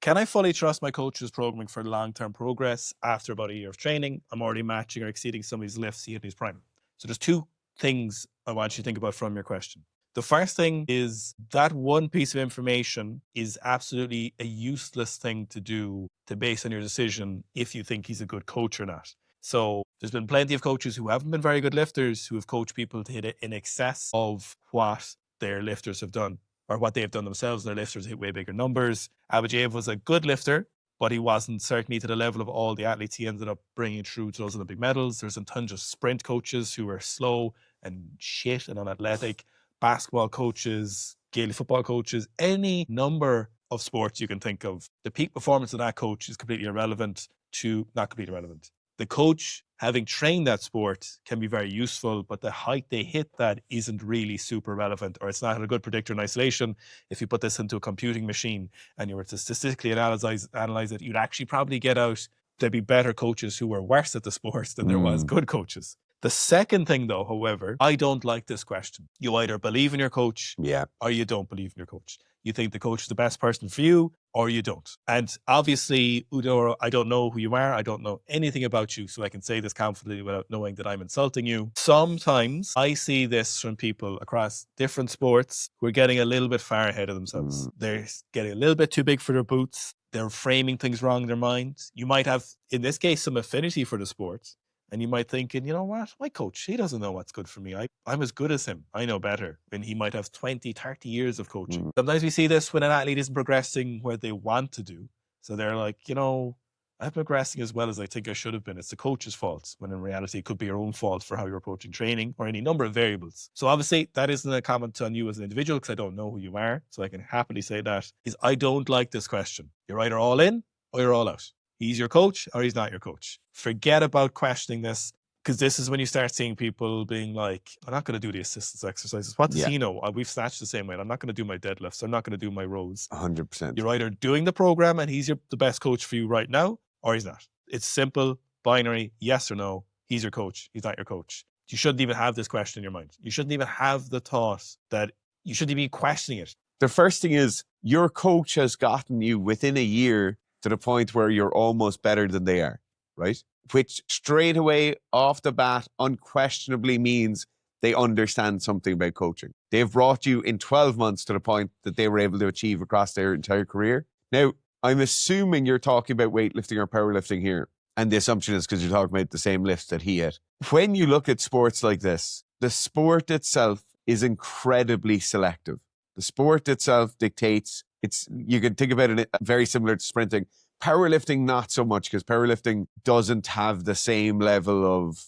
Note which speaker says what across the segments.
Speaker 1: Can I fully trust my coach's programming for long-term progress after about a year of training? I'm already matching or exceeding somebody's lifts he hit in his prime. So there's two things I want you to think about from your question. The first thing is that one piece of information is absolutely a useless thing to do to base on your decision if you think he's a good coach or not. So there's been plenty of coaches who haven't been very good lifters who have coached people to hit it in excess of what their lifters have done or what they have done themselves. Their lifters hit way bigger numbers. Abujayev was a good lifter, but he wasn't certainly to the level of all the athletes he ended up bringing through to those Olympic medals. There's a ton of sprint coaches who were slow and shit and unathletic, basketball coaches, Gaelic football coaches, any number of sports you can think of. The peak performance of that coach is completely irrelevant to not completely irrelevant. The coach, having trained that sport, can be very useful, but the height they hit that isn't really super relevant, or it's not a good predictor in isolation. If you put this into a computing machine and you were to statistically analyze it, you'd actually probably get out there'd be better coaches who were worse at the sport than there was good coaches. The second thing, though, however, I don't like this question. You either believe in your coach or you don't believe in your coach. You think the coach is the best person for you or you don't. And obviously, Udoro, I don't know who you are. I don't know anything about you, so I can say this confidently without knowing that I'm insulting you. Sometimes I see this from people across different sports who are getting a little bit far ahead of themselves. They're getting a little bit too big for their boots. They're framing things wrong in their mind. You might have, in this case, some affinity for the sport. And you might think, and you know what, my coach, he doesn't know what's good for me. I'm as good as him. I know better. And he might have 20, 30 years of coaching. Sometimes we see this when an athlete isn't progressing where they want to do. So they're like, I'm progressing as well as I think I should have been. It's the coach's fault, when in reality it could be your own fault for how you're approaching training or any number of variables. So obviously that isn't a comment on you as an individual because I don't know who you are. So I can happily say that is I don't like this question. You're either all in or you're all out. He's your coach or he's not your coach. Forget about questioning this, because this is when you start seeing people being like, I'm not going to do the assistance exercises. What does he know? We've snatched the same weight. I'm not going to do my deadlifts. I'm not going to do my rows.
Speaker 2: 100%.
Speaker 1: You're either doing the program and he's the best coach for you right now, or he's not. It's simple, binary, yes or no. He's your coach. He's not your coach. You shouldn't even have this question in your mind. You shouldn't even have the thought that you shouldn't even be questioning it.
Speaker 2: The first thing is your coach has gotten you within a year to the point where you're almost better than they are, right? Which straight away off the bat unquestionably means they understand something about coaching. They've brought you in 12 months to the point that they were able to achieve across their entire career. Now, I'm assuming you're talking about weightlifting or powerlifting here. And the assumption is because you're talking about the same lifts that he had. When you look at sports like this, the sport itself is incredibly selective. The sport itself dictates. You can think about it very similar to sprinting. Powerlifting, not so much, because powerlifting doesn't have the same level of,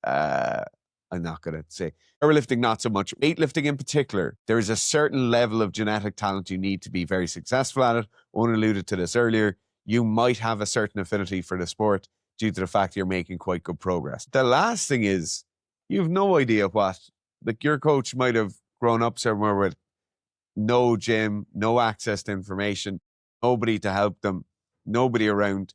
Speaker 2: I'm not going to say, powerlifting, not so much. Weightlifting in particular, there is a certain level of genetic talent you need to be very successful at it. Owen alluded to this earlier. You might have a certain affinity for the sport due to the fact you're making quite good progress. The last thing is, you have no idea your coach might have grown up somewhere with no gym, no access to information, nobody to help them, nobody around.